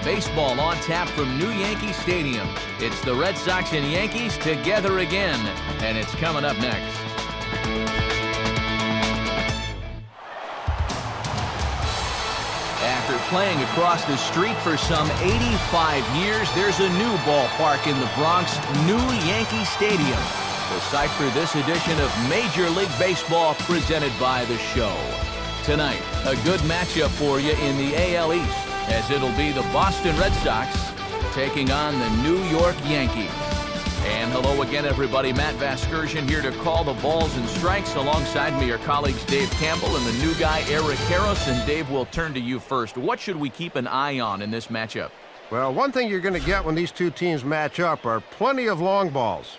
baseball on tap from New Yankee Stadium. It's the Red Sox and Yankees together again, and it's coming up next. After playing across the street for some 85 years, there's a new ballpark in the Bronx, New Yankee Stadium, the site for this edition of Major League Baseball presented by The Show. Tonight, a good matchup for you in the AL East, as it'll be the Boston Red Sox taking on the New York Yankees. And hello again, everybody. Matt Vasgersian here to call the balls and strikes. Alongside me are colleagues Dave Campbell and the new guy, Eric Harris. And Dave, we'll turn to you first. What should we keep an eye on in this matchup? Well, one thing you're going to get when these two teams match up are plenty of long balls.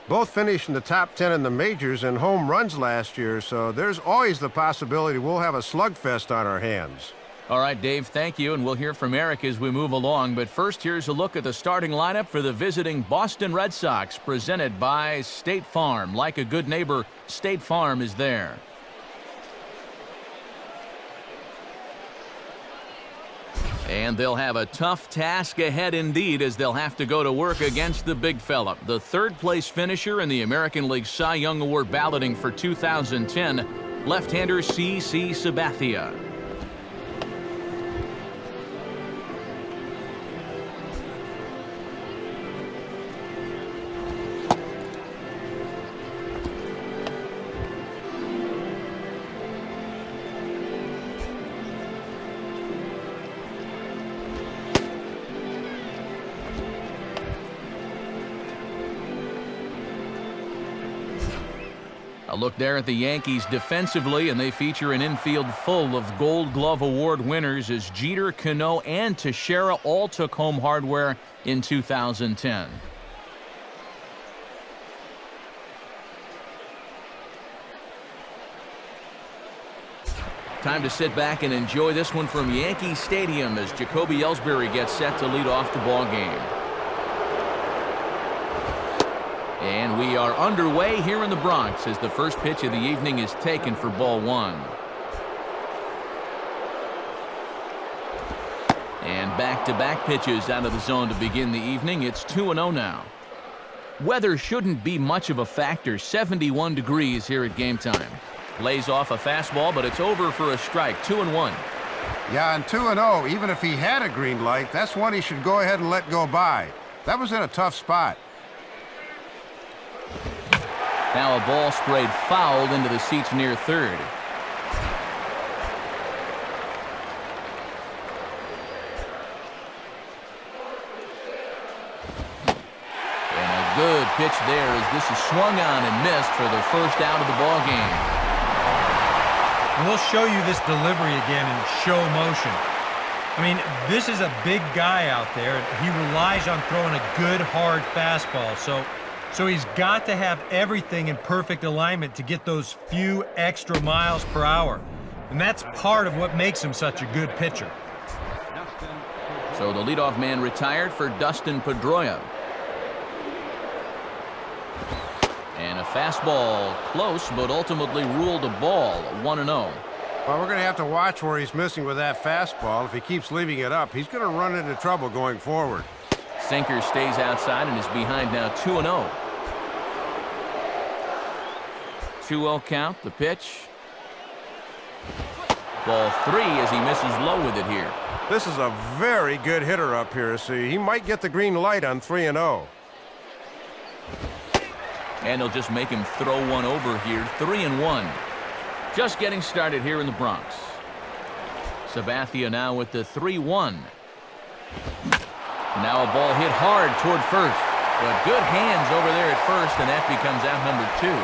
Both finished in the top 10 in the majors and home runs last year, so there's always the possibility we'll have a slugfest on our hands. All right, Dave, thank you, and we'll hear from Eric as we move along. But first, here's a look at the starting lineup for the visiting Boston Red Sox, presented by State Farm. Like a good neighbor, State Farm is there. And they'll have a tough task ahead indeed, as they'll have to go to work against the big fella, the third-place finisher in the American League Cy Young Award balloting for 2010, left-hander CC Sabathia. A look there at the Yankees defensively, and they feature an infield full of Gold Glove Award winners as Jeter, Cano, and Teixeira all took home hardware in 2010. Time to sit back and enjoy this one from Yankee Stadium as Jacoby Ellsbury gets set to lead off the ball game. And we are underway here in the Bronx as the first pitch of the evening is taken for ball one. And back-to-back pitches out of the zone to begin the evening. It's 2-0 now. Weather shouldn't be much of a factor. 71 degrees here at game time. Lays off a fastball, but it's over for a strike. 2-1. Yeah, and 2-0, even if he had a green light, that's one he should go ahead and let go by. That was in a tough spot. Now a ball sprayed fouled into the seats near third. And a good pitch there as this is swung on and missed for the first out of the ball game. And we'll show you this delivery again in show motion. I mean, this is a big guy out there. He relies on throwing a good, hard fastball. So he's got to have everything in perfect alignment to get those few extra miles per hour. And that's part of what makes him such a good pitcher. So the leadoff man retired for Dustin Pedroia. And a fastball close, but ultimately ruled a ball, 1-0. Well, we're going to have to watch where he's missing with that fastball. If he keeps leaving it up, he's going to run into trouble going forward. Sinker stays outside and is behind now 2-0. 2-0 count, the pitch. Ball three as he misses low with it here. This is a very good hitter up here, so he might get the green light on 3-0. And they'll just make him throw one over here, 3-1. Just getting started here in the Bronx. Sabathia now with the 3-1. Now a ball hit hard toward first, but good hands over there at first, and that becomes out number two.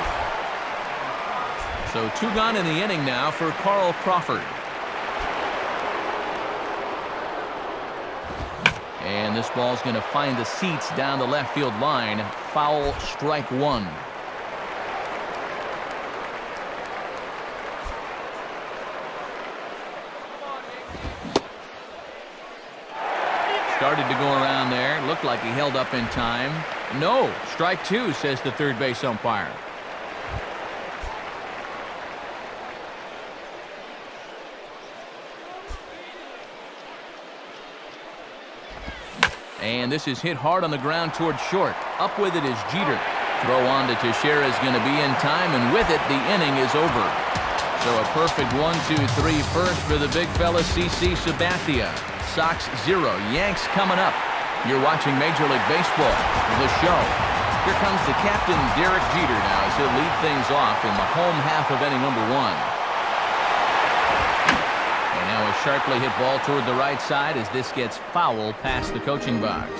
So two gone in the inning now for Carl Crawford. And this ball's going to find the seats down the left field line. Foul, strike one. Started to go around there. Looked like he held up in time. No, strike two, says the third base umpire. And this is hit hard on the ground toward short. Up with it is Jeter. Throw on to Teixeira is going to be in time, and with it, the inning is over. So a perfect 1-2-3 first for the big fella, CC Sabathia. Sox 0, Yanks coming up. You're watching Major League Baseball, the show. Here comes the captain, Derek Jeter, now as he'll lead things off in the home half of inning number 1. And now a sharply hit ball toward the right side as this gets foul past the coaching box.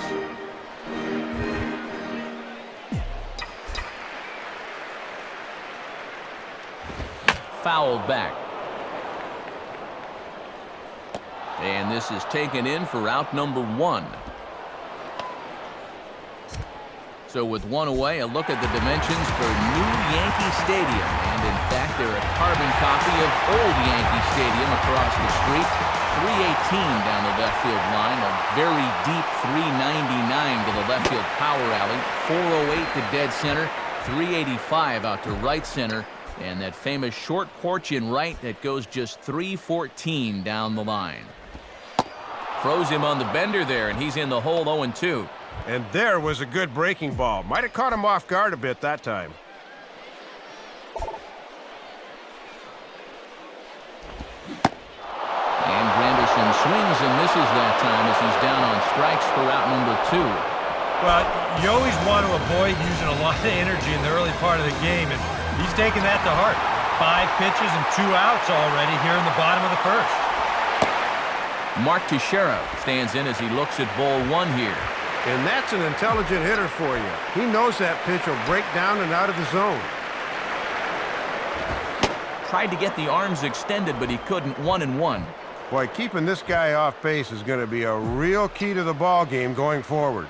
Fouled back. And this is taken in for out number 1. So with one away, a look at the dimensions for new Yankee Stadium. And in fact, they're a carbon copy of old Yankee Stadium across the street. 318 down the left field line, a very deep 399 to the left field power alley, 408 to dead center, 385 out to right center, and that famous short porch in right that goes just 314 down the line. Throws him on the bender there, and he's in the hole 0-2. And there was a good breaking ball. Might have caught him off guard a bit that time. And Granderson swings and misses that time as he's down on strikes for out number 2. Well, you always want to avoid using a lot of energy in the early part of the game, and he's taking that to heart. 5 pitches and 2 outs already here in the bottom of the first. Mark Teixeira stands in as he looks at ball 1 here. And that's an intelligent hitter for you. He knows that pitch will break down and out of the zone. Tried to get the arms extended, but he couldn't. 1-1. Boy, keeping this guy off base is going to be a real key to the ball game going forward.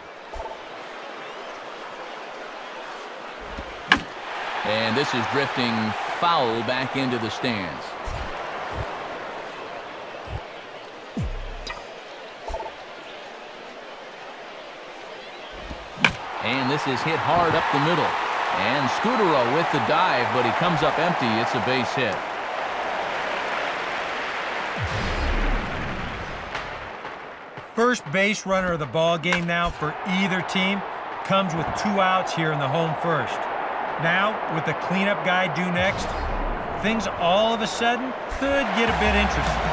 And this is drifting foul back into the stands. And this is hit hard up the middle. And Scudero with the dive, but he comes up empty. It's a base hit. First base runner of the ball game now for either team comes with 2 outs here in the home first. Now, with the cleanup guy due next, things all of a sudden could get a bit interesting.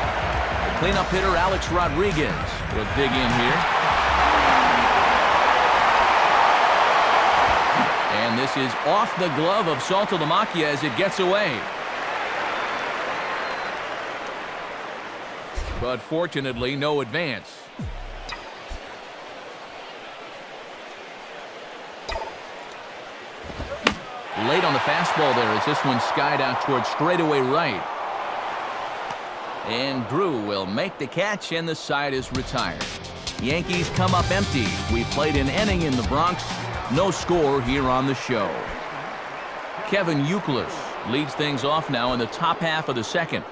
The cleanup hitter, Alex Rodriguez, will dig in here. And this is off the glove of Saltalamacchia as it gets away. But fortunately, no advance. Late on the fastball there as this one skied out towards straightaway right. And Drew will make the catch and the side is retired. Yankees come up empty. We played an inning in the Bronx. No score here on the show. Kevin Youkilis leads things off now in the top half of the second.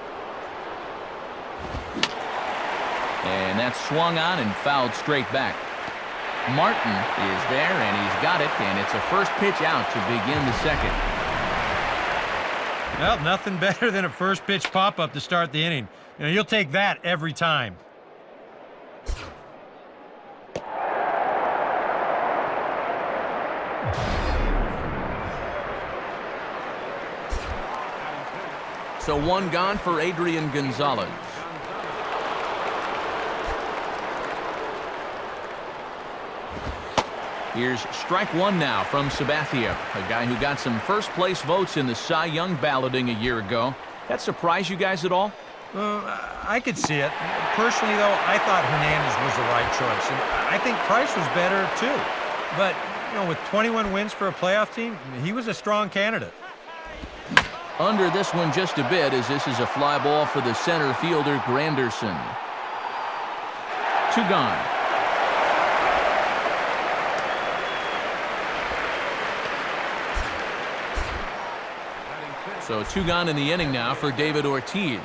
And that's swung on and fouled straight back. Martin is there, and he's got it, and it's a first pitch out to begin the second. Well, nothing better than a first pitch pop-up to start the inning. You know, you'll take that every time. So 1 gone for Adrian Gonzalez. Here's strike 1 now from Sabathia, a guy who got some first-place votes in the Cy Young balloting a year ago. That surprise you guys at all? I could see it. Personally, though, I thought Hernandez was the right choice. And I think Price was better, too. But, you know, with 21 wins for a playoff team, he was a strong candidate. Under this one just a bit as this is a fly ball for the center fielder, Granderson. 2 gone. So 2 gone in the inning now for David Ortiz.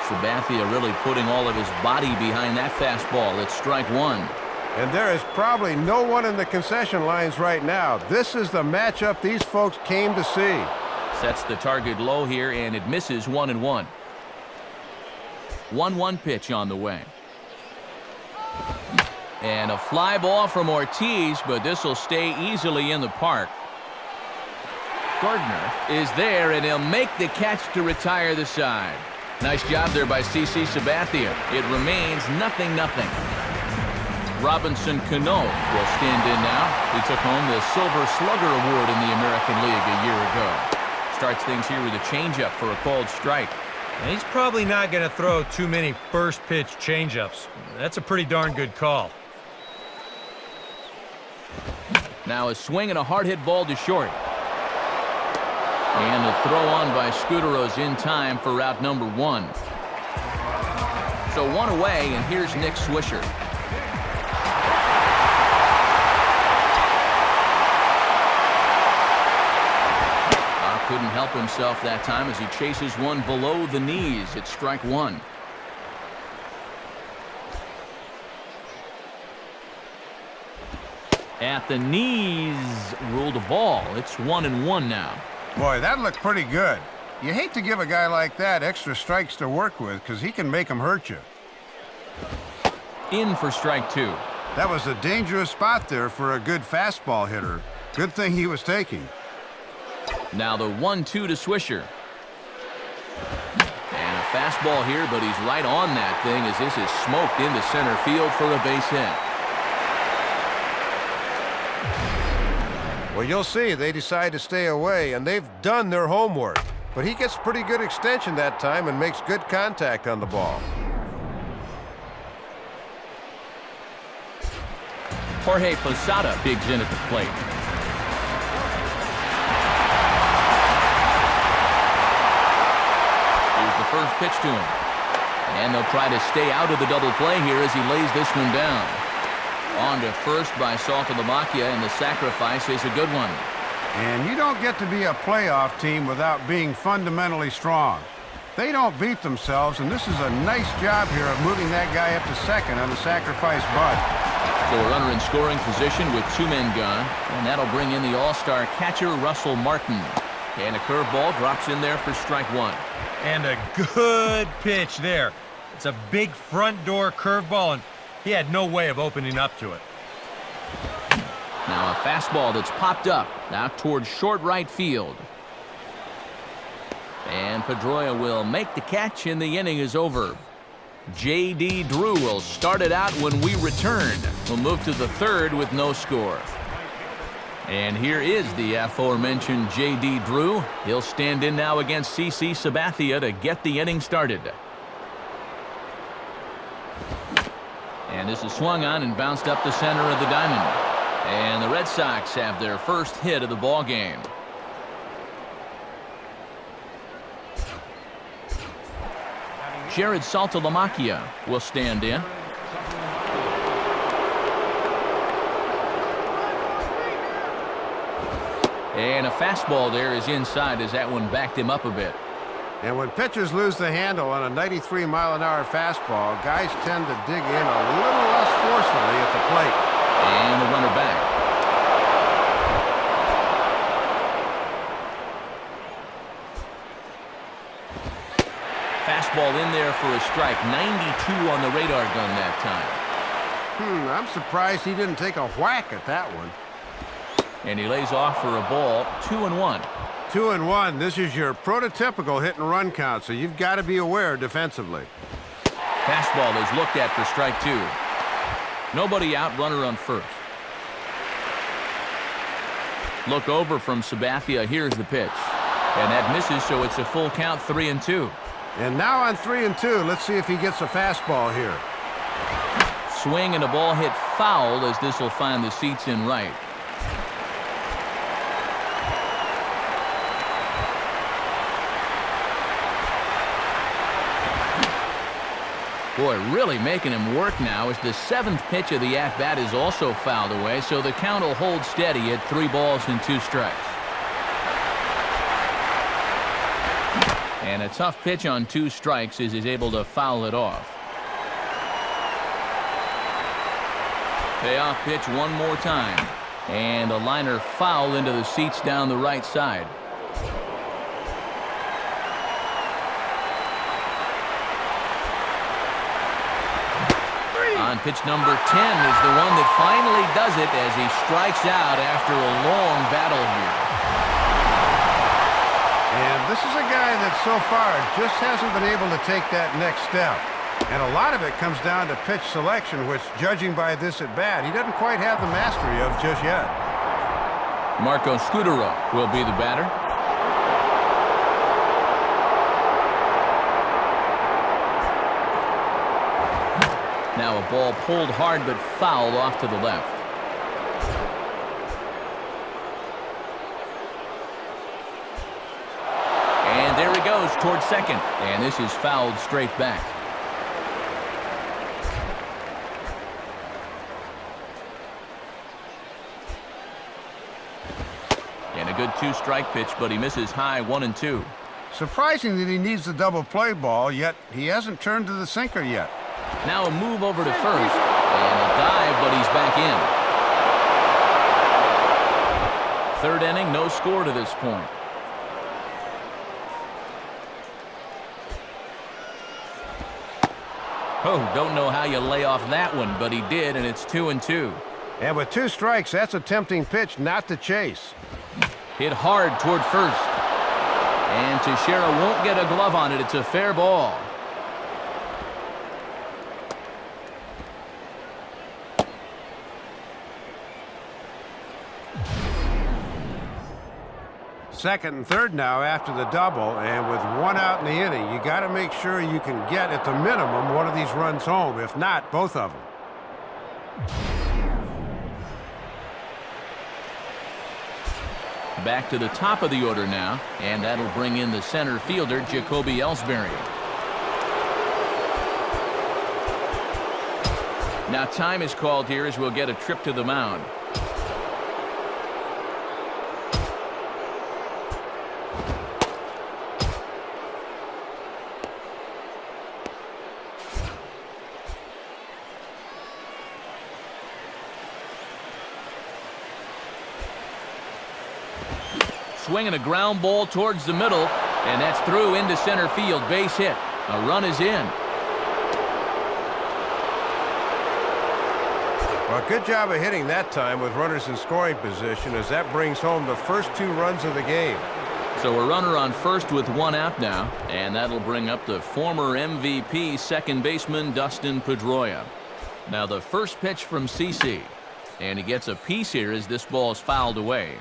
Sabathia really putting all of his body behind that fastball. It's strike 1. And there is probably no one in the concession lines right now. This is the matchup these folks came to see. Sets the target low here, and it misses 1-1. 1-1 pitch on the way. And a fly ball from Ortiz, but this will stay easily in the park. Gardner is there, and he'll make the catch to retire the side. Nice job there by CC Sabathia. It remains 0-0. Robinson Cano will stand in now. He took home the Silver Slugger Award in the American League a year ago. Starts things here with a changeup for a called strike. And he's probably not going to throw too many first pitch changeups. That's a pretty darn good call. Now a swing and a hard hit ball to short. And a throw on by Scudero's in time for route number 1. So 1 away, and here's Nick Swisher. Couldn't help himself that time as he chases one below the knees. It's strike 1. At the knees, ruled a ball. It's 1-1 now. Boy, that looked pretty good. You hate to give a guy like that extra strikes to work with because he can make them hurt you. In for strike 2. That was a dangerous spot there for a good fastball hitter. Good thing he was taking. Now the 1-2 to Swisher. And a fastball here, but he's right on that thing as this is smoked into center field for a base hit. Well, you'll see they decide to stay away, and they've done their homework. But he gets pretty good extension that time and makes good contact on the ball. Jorge Posada digs in at the plate. First pitch to him. And they'll try to stay out of the double play here as he lays this one down. On to first by Saltalamacchia, and the sacrifice is a good one. And you don't get to be a playoff team without being fundamentally strong. They don't beat themselves, and this is a nice job here of moving that guy up to second on the sacrifice bunt. So a runner in scoring position with 2 men gone, and that'll bring in the all-star catcher Russell Martin. And a curveball drops in there for strike 1. And a good pitch there. It's a big front door curveball, and he had no way of opening up to it. Now a fastball that's popped up out towards short right field. And Pedroia will make the catch, and the inning is over. J.D. Drew will start it out when we return. We'll move to the 3rd with no score. And here is the aforementioned J.D. Drew. He'll stand in now against CC Sabathia to get the inning started. And this is swung on and bounced up the center of the diamond. And the Red Sox have their first hit of the ball game. Jared Saltalamacchia will stand in. And a fastball there is inside as that one backed him up a bit. And when pitchers lose the handle on a 93-mile-an-hour fastball, guys tend to dig in a little less forcefully at the plate. And the runner back. Fastball in there for a strike. 92 on the radar gun that time. I'm surprised he didn't take a whack at that one. And he lays off for a ball. 2-1. 2-1. This is your prototypical hit and run count, so you've got to be aware defensively. Fastball is looked at for strike 2. Nobody out, runner on first. Look over from Sabathia. Here's the pitch. And that misses, so it's a full count, 3-2. And now on 3-2, let's see if he gets a fastball here. Swing and a ball hit foul as this will find the seats in right. Boy, really making him work now as the 7th pitch of the at-bat is also fouled away, so the count will hold steady at 3 balls and 2 strikes. And a tough pitch on 2 strikes as he's able to foul it off. Payoff pitch one more time. And a liner foul into the seats down the right side. on. Pitch number 10 is the one that finally does it as he strikes out after a long battle here. And this is a guy that so far just hasn't been able to take that next step. And a lot of it comes down to pitch selection, which, judging by this at bat, he doesn't quite have the mastery of just yet. Marco Scudero will be the batter. Now a ball pulled hard but fouled off to the left. And there he goes towards second. And this is fouled straight back. And a good two-strike pitch, but he misses high 1-2. Surprising that he needs the double play ball, yet he hasn't turned to the sinker yet. Now a move over to first, and a dive, but he's back in. Third inning, no score to this point. Oh, don't know how you lay off that one, but he did, and it's 2-2. And with 2 strikes, that's a tempting pitch not to chase. Hit hard toward first. And Teixeira won't get a glove on it. It's a fair ball. Second and third now after the double, and with 1 out in the inning, you got to make sure you can get at the minimum one of these runs home, if not both of them. Back to the top of the order now, and that'll bring in the center fielder, Jacoby Ellsbury. Now time is called here as we'll get a trip to the mound. Swinging a ground ball towards the middle, and that's through into center field. Base hit. A run is in. Well, good job of hitting that time with runners in scoring position, as that brings home the first 2 runs of the game. So a runner on first with 1 out now, and that'll bring up the former MVP second baseman Dustin Pedroia. Now the first pitch from CC, and he gets a piece here as this ball is fouled away.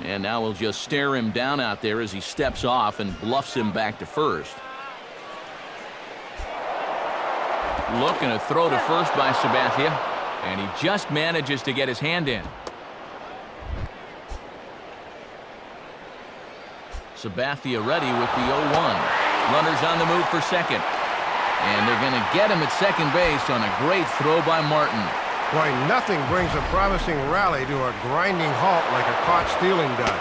And now we'll just stare him down out there as he steps off and bluffs him back to first. Looking to throw to first by Sabathia, and he just manages to get his hand in. Sabathia ready with the 0-1. Runners on the move for second. And they're going to get him at second base on a great throw by Martin. Boy, nothing brings a promising rally to a grinding halt like a caught stealing does.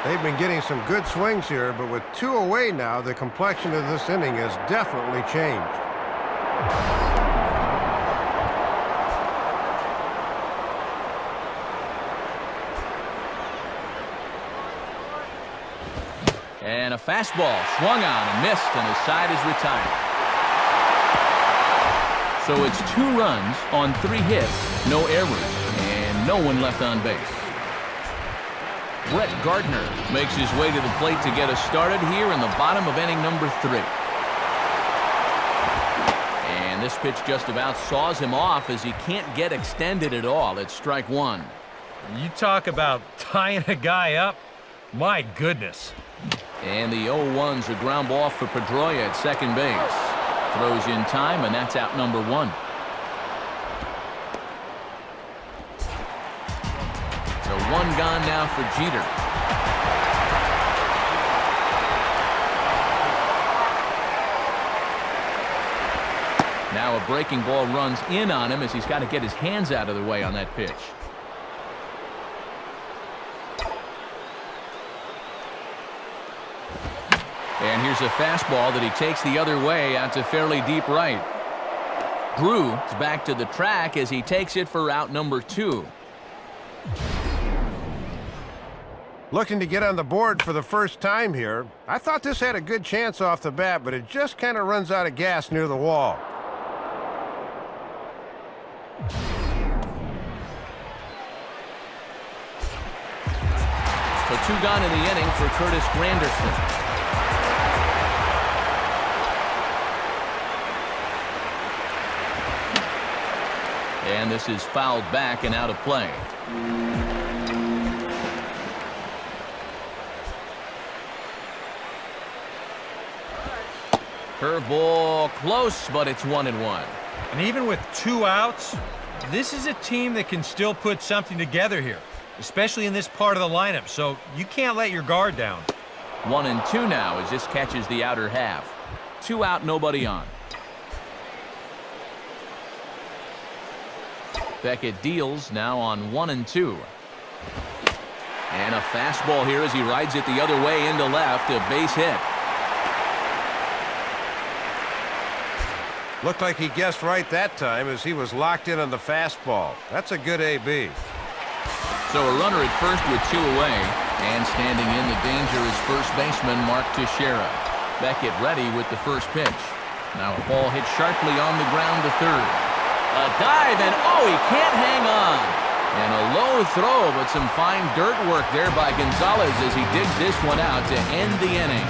They've been getting some good swings here, but with 2 away now, the complexion of this inning has definitely changed. And a fastball swung on and missed, and his side is retired. So it's 2 runs on 3 hits, no errors, and no one left on base. Brett Gardner makes his way to the plate to get us started here in the bottom of inning number 3. And this pitch just about saws him off as he can't get extended at all. It's strike 1. You talk about tying a guy up. My goodness. And the 0-1's a ground ball for Pedroia at second base. Throws in time, and that's out number 1. So 1 gone now for Jeter. Now a breaking ball runs in on him as he's got to get his hands out of the way on that pitch. And here's a fastball that he takes the other way out to fairly deep right. Drew is back to the track as he takes it for out number 2. Looking to get on the board for the first time here. I thought this had a good chance off the bat, but it just kind of runs out of gas near the wall. 2 gone in the inning for Curtis Granderson. And this is fouled back and out of play. Curveball close, but it's 1-1. And even with 2 outs, this is a team that can still put something together here, especially in this part of the lineup, so you can't let your guard down. 1-2 now as this catches the outer half. 2 out, nobody on. Beckett deals now on 1-2. And a fastball here as he rides it the other way into left, a base hit. Looked like he guessed right that time as he was locked in on the fastball. That's a good AB. So a runner at first with 2 away, and standing in the danger is first baseman Mark Teixeira. Beckett ready with the first pitch. Now a ball hit sharply on the ground to third. A dive, and oh, he can't hang on. And a low throw, but some fine dirt work there by Gonzalez as he digs this one out to end the inning.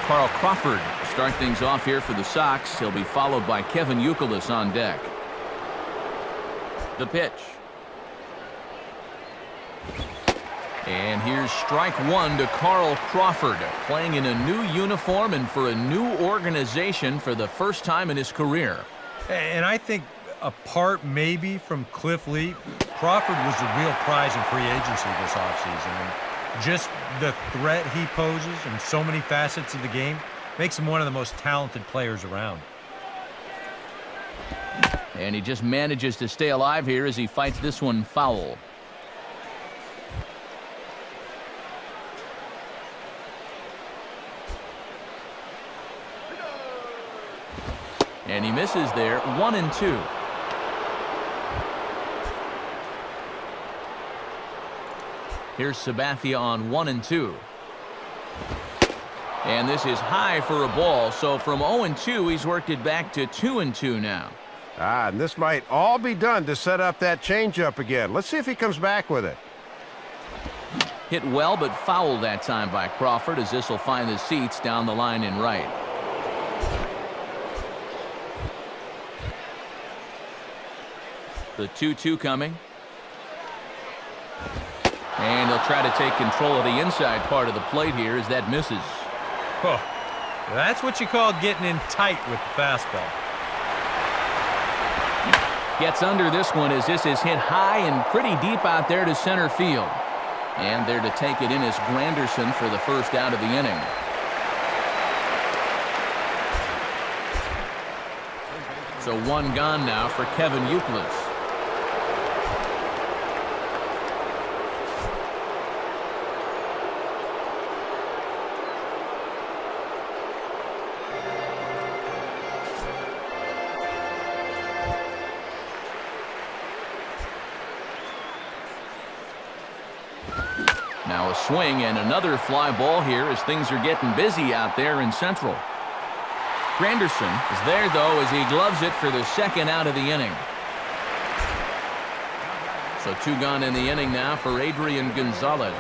Carl Crawford start things off here for the Sox. He'll be followed by Kevin Youkilis on deck. The pitch. And here's strike 1 to Carl Crawford, playing in a new uniform and for a new organization for the first time in his career. And I think apart maybe from Cliff Lee, Crawford was the real prize in free agency this offseason. And just the threat he poses in so many facets of the game makes him one of the most talented players around. And he just manages to stay alive here as he fights this one foul. And he misses there, 1-2. Here's Sabathia on 1-2. And this is high for a ball, so from 0-2, he's worked it back to 2-2 now. And this might all be done to set up that changeup again. Let's see if he comes back with it. Hit well, but fouled that time by Crawford as this will find the seats down the line in right. The 2-2 coming. And he'll try to take control of the inside part of the plate here as that misses. Oh, that's what you call getting in tight with the fastball. Gets under this one as this is hit high and pretty deep out there to center field. And there to take it in is Granderson for the first out of the inning. So 1 gone now for Kevin Youkilis. Now a swing and another fly ball here as things are getting busy out there in Central. Granderson is there, though, as he gloves it for the second out of the inning. So 2 gone in the inning now for Adrian Gonzalez.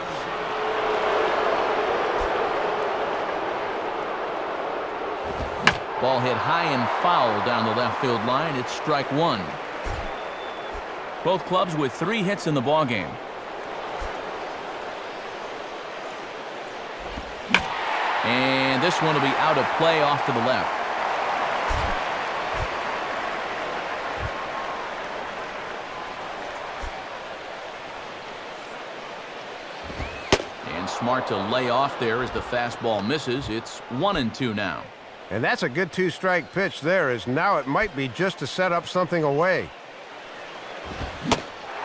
Ball hit high and foul down the left field line. It's strike 1. Both clubs with 3 hits in the ballgame. And this one will be out of play off to the left. And smart to lay off there as the fastball misses. It's 1-2 now. And that's a good 2-strike pitch there, as now it might be just to set up something away.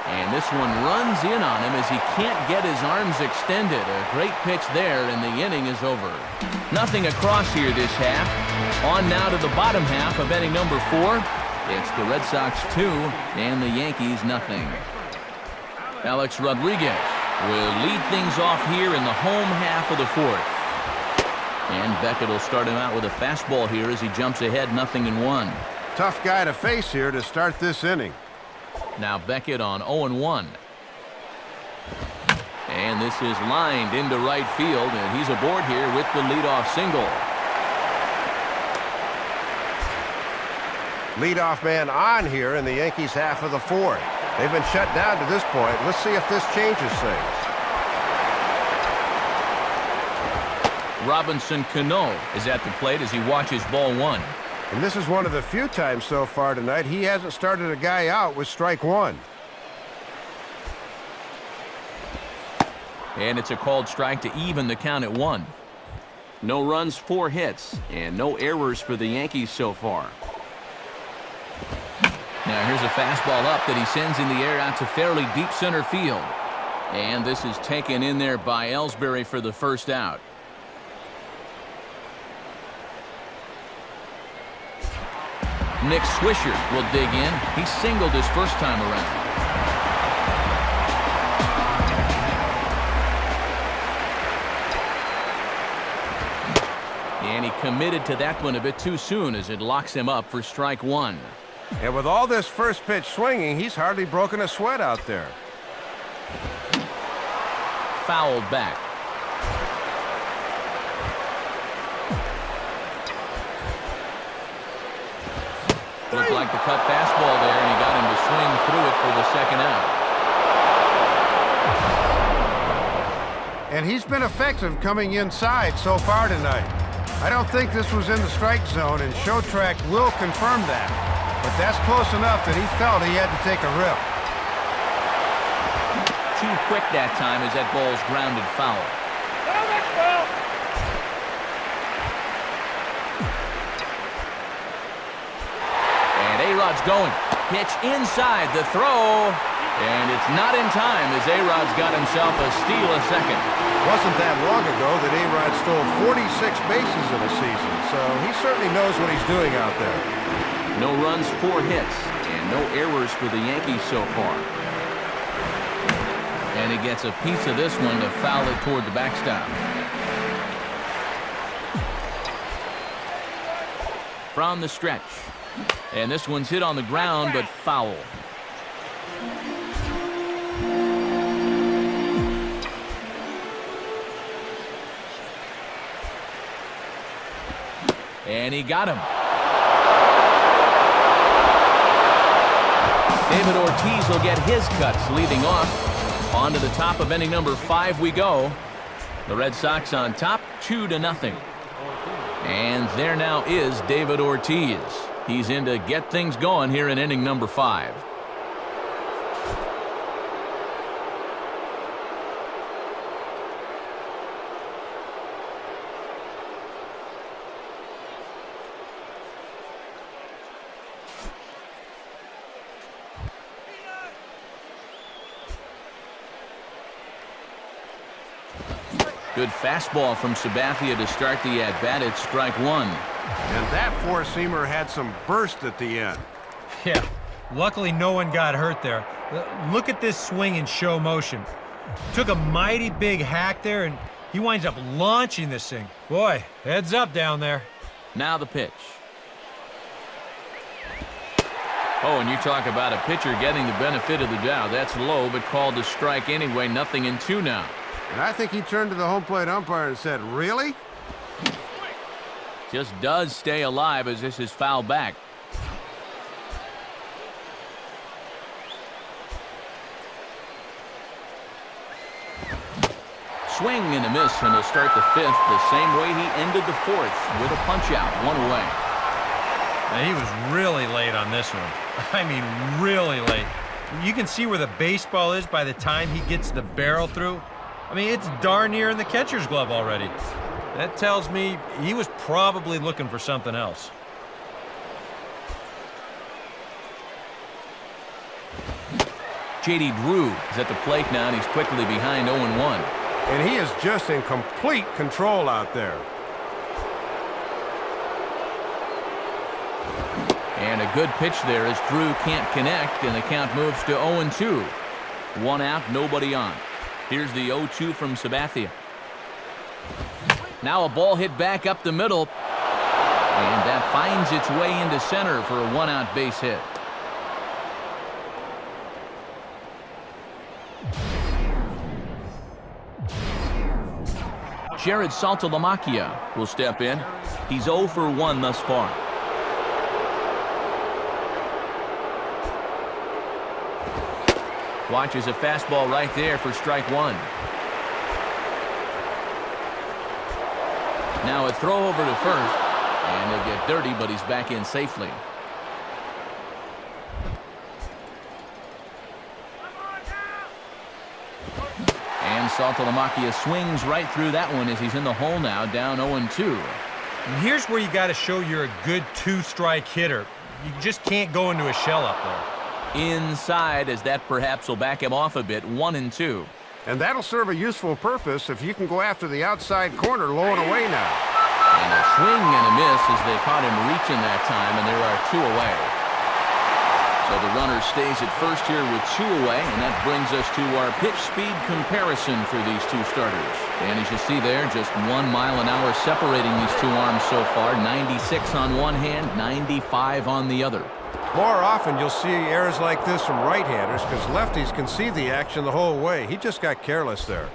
And this one runs in on him as he can't get his arms extended. A great pitch there, and the inning is over. Nothing across here this half. On now to the bottom half of inning number 4. It's the Red Sox 2 and the Yankees nothing. Alex Rodriguez will lead things off here in the home half of the 4th. And Beckett will start him out with a fastball here as he jumps ahead 0-1. Tough guy to face here to start this inning. Now Beckett on 0-1. And this is lined into right field, and he's aboard here with the leadoff single. Leadoff man on here in the Yankees' half of the fourth. They've been shut down to this point. Let's see if this changes things. Robinson Cano is at the plate as he watches ball one. And this is one of the few times so far tonight he hasn't started a guy out with strike one. And it's a called strike to even the count at 1. No runs, 4 hits, and no errors for the Yankees so far. Now here's a fastball up that he sends in the air out to fairly deep center field. And this is taken in there by Ellsbury for the first out. Nick Swisher will dig in. He singled his first time around. And he committed to that one a bit too soon as it locks him up for strike one. And with all this first pitch swinging, he's hardly broken a sweat out there. Fouled back. Looked like the cut fastball there, and he got him to swing through it for the second out. And he's been effective coming inside so far tonight. I don't think this was in the strike zone, and Show Track will confirm that. But that's close enough that he felt he had to take a rip. Too quick that time as that ball's grounded foul. And A-Rod's going. Pitch inside the throw. And it's not in time as A-Rod's got himself a steal a second. Wasn't that long ago that A-Rod stole 46 bases in a season, so he certainly knows what he's doing out there. No runs, 4 hits, and no errors for the Yankees so far. And he gets a piece of this one to foul it toward the backstop. From the stretch. And this one's hit on the ground, but foul. And he got him. David Ortiz will get his cuts leading off. On to the top of inning number 5 we go. The Red Sox on top 2-0. And there now is David Ortiz. He's in to get things going here in inning number 5. Good fastball from Sabathia to start the at-bat at strike one. And that four-seamer had some burst at the end. Yeah, luckily no one got hurt there. Look at this swing in show motion. Took a mighty big hack there, and he winds up launching this thing. Boy, heads up down there. Now the pitch. Oh, and you talk about a pitcher getting the benefit of the doubt. That's low, but called a strike anyway. 0-2 now. And I think he turned to the home plate umpire and said, "Really?" Just does stay alive as this is fouled back. Swing and a miss, and he'll start the 5th the same way he ended the 4th with a punch-out, 1 away. Now, he was really late on this one. I mean, really late. You can see where the baseball is by the time he gets the barrel through. I mean, it's darn near in the catcher's glove already. That tells me he was probably looking for something else. J.D. Drew is at the plate now, and he's quickly behind 0-1. And he is just in complete control out there. And a good pitch there as Drew can't connect, and the count moves to 0-2. 1 out, nobody on. Here's the 0-2 from Sabathia. Now a ball hit back up the middle. And that finds its way into center for a 1-out base hit. Jared Saltalamacchia will step in. He's 0 for 1 thus far. Watches a fastball right there for strike 1. Now a throw over to first, and they'll get dirty, but he's back in safely. And Saltalamacchia swings right through that one as he's in the hole now, down 0-2. And here's where you got to show you're a good two-strike hitter. You just can't go into a shell up there. Inside, as that perhaps will back him off a bit, 1-2. And that'll serve a useful purpose if you can go after the outside corner low and away now. And a swing and a miss as they caught him reaching that time, and there are 2 away. So the runner stays at first here with 2 away, and that brings us to our pitch speed comparison for these 2 starters. And as you see there, just 1 mile an hour separating these 2 arms so far. 96 on one hand, 95 on the other. More often you'll see errors like this from right-handers because lefties can see the action the whole way. He just got careless there.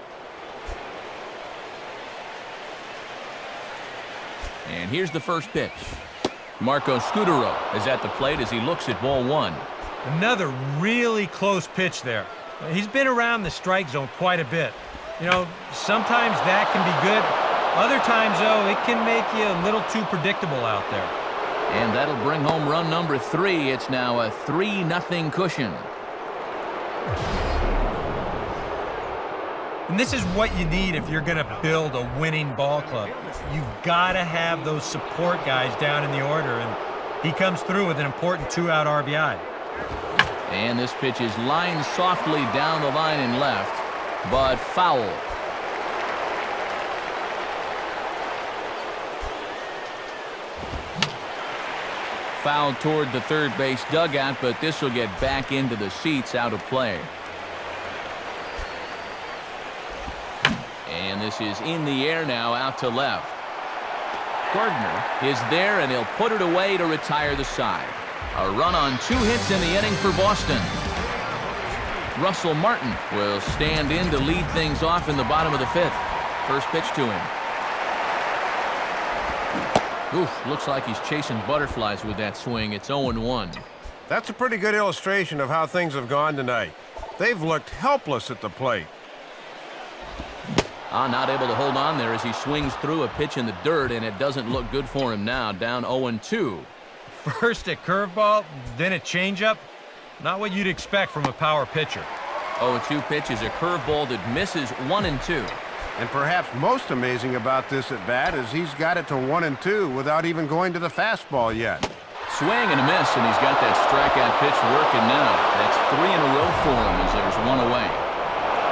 And here's the first pitch. Marco Scudero is at the plate as he looks at ball 1. Another really close pitch there. He's been around the strike zone quite a bit. You know, sometimes that can be good. Other times, though, it can make you a little too predictable out there. And that'll bring home run number 3. It's now a 3-0 cushion. And this is what you need if you're going to build a winning ball club. You've got to have those support guys down in the order, and he comes through with an important 2-out RBI. And this pitch is lined softly down the line and left, but foul. Foul toward the third base dugout, but this will get back into the seats, out of play. And this is in the air now, out to left. Gardner is there, and he'll put it away to retire the side. A run on 2 hits in the inning for Boston. Russell Martin will stand in to lead things off in the bottom of the 5th. First pitch to him. Oof, looks like he's chasing butterflies with that swing. It's 0-1. That's a pretty good illustration of how things have gone tonight. They've looked helpless at the plate. Not able to hold on there as he swings through a pitch in the dirt, and it doesn't look good for him now, down 0-2. First a curveball, then a changeup. Not what you'd expect from a power pitcher. 0-2 pitch is a curveball that misses 1-2. And perhaps most amazing about this at bat is he's got it to 1-2 without even going to the fastball yet. Swing and a miss, and he's got that strikeout pitch working now. That's 3 in a row for him as there's 1 away.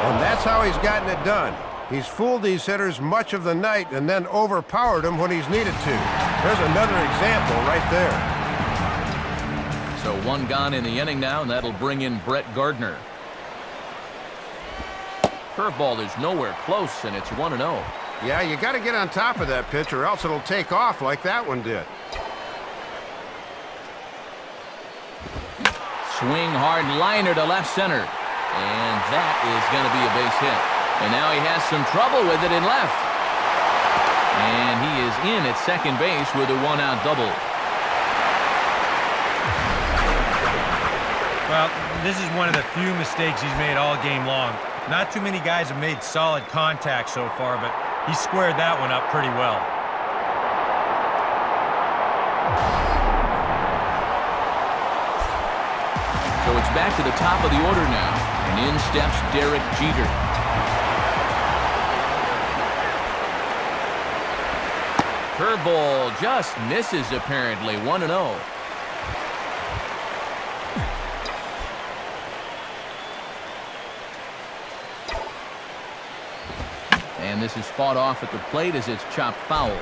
And that's how he's gotten it done. He's fooled these hitters much of the night and then overpowered them when he's needed to. There's another example right there. So 1 gone in the inning now, and that'll bring in Brett Gardner. Curveball is nowhere close, and it's 1-0. Yeah, you got to get on top of that pitch or else it'll take off like that one did. Swing hard liner to left center. And that is going to be a base hit. And now he has some trouble with it in left. And he is in at second base with a 1-out double. Well, this is one of the few mistakes he's made all game long. Not too many guys have made solid contact so far, but he squared that one up pretty well. So it's back to the top of the order now, and in steps Derek Jeter. Curveball just misses apparently, 1-0. And this is fought off at the plate as it's chopped foul.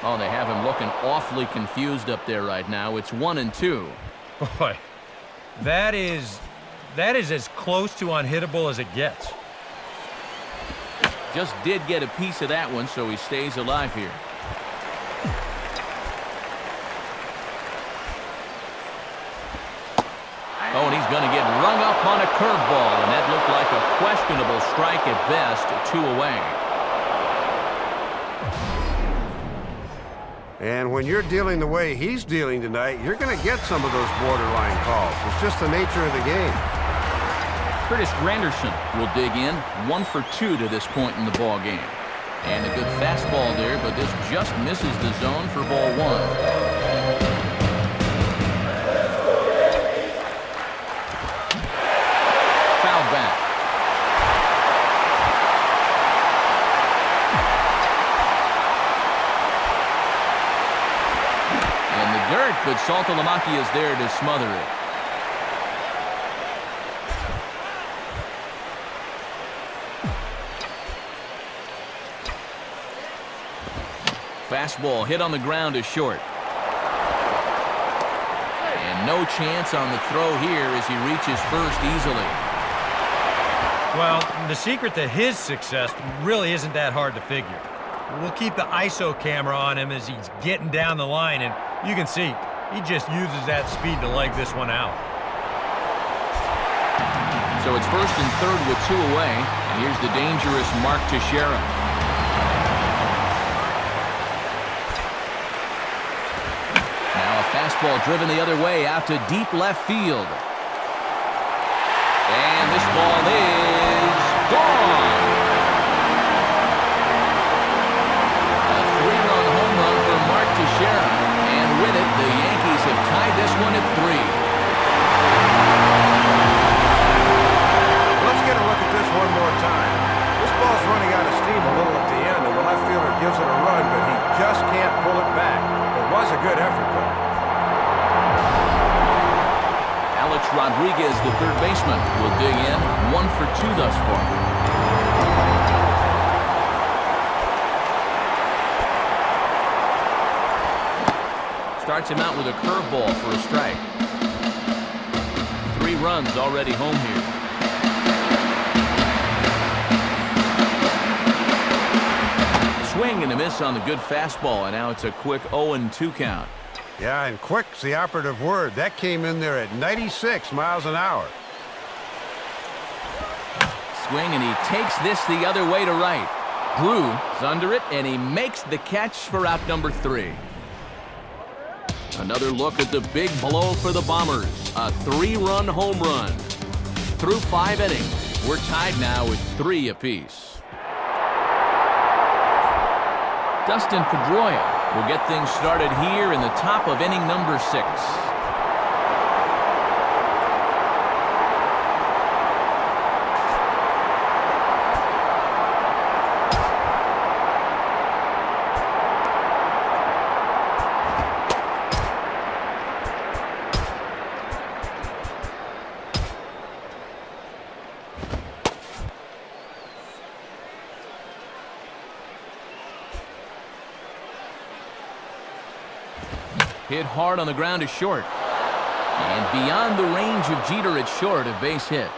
Oh, they have him looking awfully confused up there right now. It's 1-2. Boy, that is as close to unhittable as it gets. Just did get a piece of that one, so he stays alive here. on a curveball, and that looked like a questionable strike at best, 2 away. And when you're dealing the way he's dealing tonight, you're going to get some of those borderline calls. It's just the nature of the game. Curtis Granderson will dig in, 1 for 2 to this point in the ball game. And a good fastball there, but this just misses the zone for ball 1. Back. In the dirt, but Saltalamacchia is there to smother it. Fastball hit on the ground is short. And no chance on the throw here as he reaches first easily. Well, the secret to his success really isn't that hard to figure. We'll keep the ISO camera on him as he's getting down the line, and you can see he just uses that speed to leg this one out. So it's first and third with 2 away, and here's the dangerous Mark Teixeira. Now a fastball driven the other way out to deep left field. And this ball is gone. A 3-run home run for Mark Teixeira. And with it, the Yankees have tied this one at 3. Let's get a look at this one more time. This ball's running out of steam a little at the end, and the left fielder gives it a run, but he just can't pull it back. It was a good effort, though. Alex Rodriguez, the third baseman, will dig in, 1 for 2 thus far. Starts him out with a curveball for a strike. 3 runs already home here. Swing and a miss on the good fastball, and now it's a quick 0-2 count. Yeah, and quick's the operative word. That came in there at 96 miles an hour. Swing, and he takes this the other way to right. Grooves under it, and he makes the catch for out number 3. Another look at the big blow for the Bombers. A 3-run home run. Through 5 innings, we're tied now with 3 apiece. Dustin Pedroia will get things started here in the top of inning number 6. Hit hard on the ground is short. And beyond the range of Jeter at short, a base hit.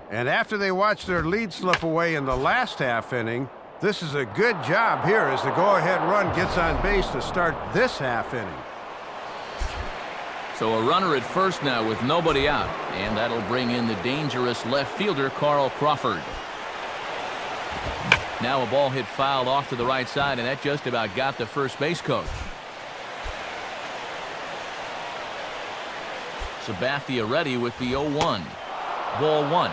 And after they watched their lead slip away in the last half inning, this is a good job here as the go-ahead run gets on base to start this half inning. So a runner at first now with nobody out. And that'll bring in the dangerous left fielder, Carl Crawford. Now a ball hit fouled off to the right side, and that just about got the first base coach. Sabathia ready with the 0-1. Ball 1.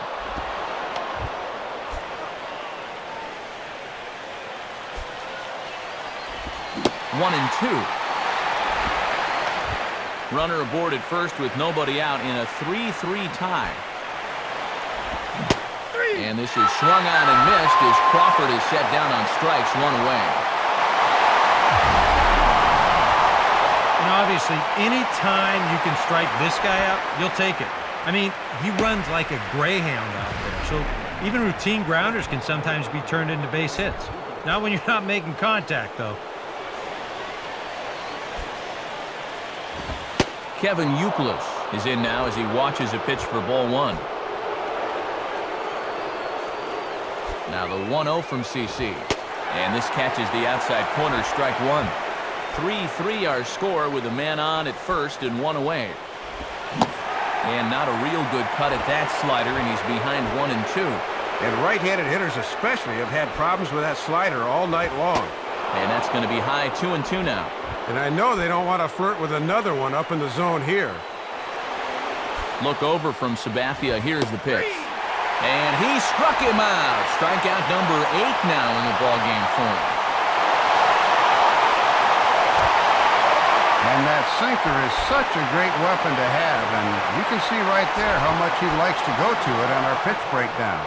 One and 2. Runner aboard at first with nobody out in a 3-3 tie. And this is swung on and missed as Crawford is set down on strikes, 1 away. And obviously, any time you can strike this guy out, you'll take it. I mean, he runs like a greyhound out there. So even routine grounders can sometimes be turned into base hits. Not when you're not making contact, though. Kevin Youkilis is in now as he watches a pitch for ball 1. Now the 1-0 from CC. And this catches the outside corner, strike 1. 3-3 our score with a man on at first and one away. And not a real good cut at that slider, and he's behind 1-2. And right-handed hitters especially have had problems with that slider all night long. And that's going to be high 2-2 now. And I know they don't want to flirt with another one up in the zone here. Look over from Sabathia. Here's the pitch. And he struck him out. Strikeout number 8 now in the ballgame for him. And that sinker is such a great weapon to have, and you can see right there how much he likes to go to it on our pitch breakdown.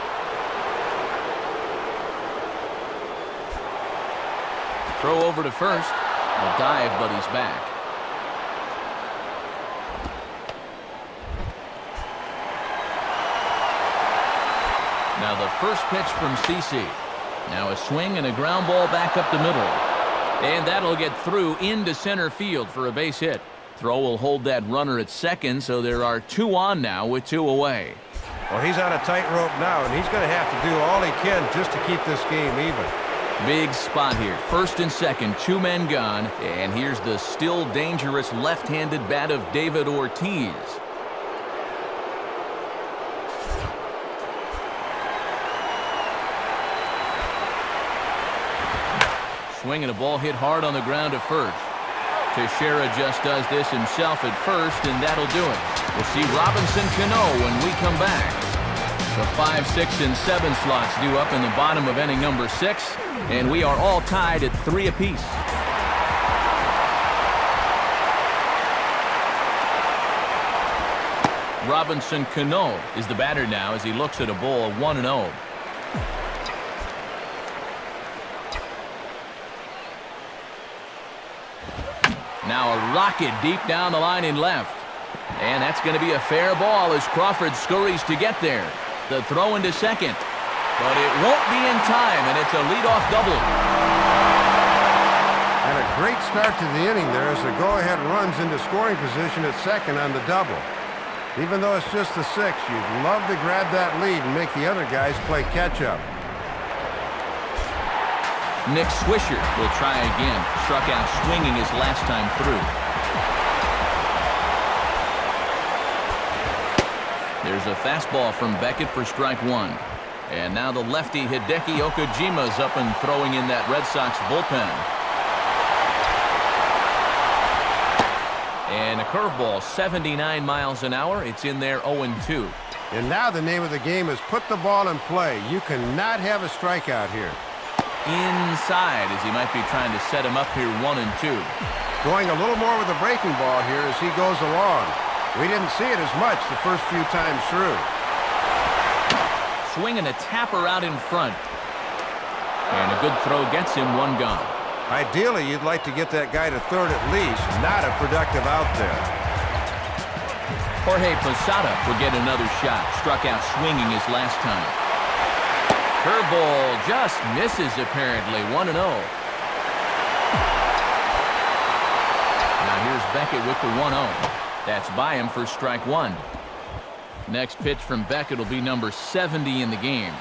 Throw over to first. A dive, but he's back. Now the first pitch from CC. Now a swing and a ground ball back up the middle. And that'll get through into center field for a base hit. Throw will hold that runner at second, so there are 2 on now with 2 away. Well, he's on a tightrope now, and he's going to have to do all he can just to keep this game even. Big spot here. First and second, 2 men gone. And here's the still dangerous left-handed bat of David Ortiz. Swinging a ball hit hard on the ground to first. Teixeira just does this himself at first, and that'll do it. We'll see Robinson Cano when we come back. The 5, 6, and 7 slots due up in the bottom of inning number 6, and we are all tied at 3 apiece. Robinson Cano is the batter now as he looks at a ball 1-0. Now a rocket deep down the line in left. And that's going to be a fair ball as Crawford scurries to get there. The throw into second. But it won't be in time, and it's a leadoff double. And a great start to the inning there as the go-ahead runs into scoring position at second on the double. Even though it's just the 6, you'd love to grab that lead and make the other guys play catch-up. Nick Swisher will try again. Struck out swinging his last time through. There's a fastball from Beckett for strike 1. And now the lefty Hideki Okajima's up and throwing in that Red Sox bullpen. And a curveball, 79 miles an hour. It's in there 0-2. And now the name of the game is put the ball in play. You cannot have a strikeout here. Inside as he might be trying to set him up here 1-2. Going a little more with the breaking ball here as he goes along. We didn't see it as much the first few times through. Swinging a tapper out in front. And a good throw gets him 1 gone. Ideally, you'd like to get that guy to third at least. Not a productive out there. Jorge Posada will get another shot. Struck out swinging his last time. Curveball just misses apparently. 1-0. Now here's Beckett with the 1-0. That's by him for strike 1. Next pitch from Beckett will be number 70 in the game.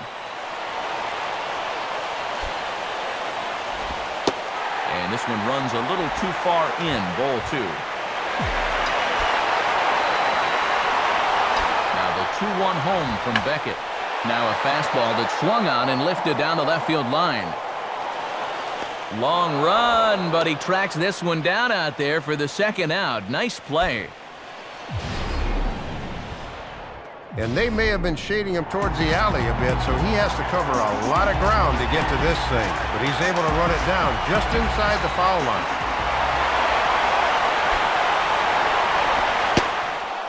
And this one runs a little too far in. Ball 2. Now the 2-1 home from Beckett. Now a fastball that's swung on and lifted down the left field line. Long run, but he tracks this one down out there for the second out. Nice play. And they may have been shading him towards the alley a bit, so he has to cover a lot of ground to get to this thing. But he's able to run it down just inside the foul line.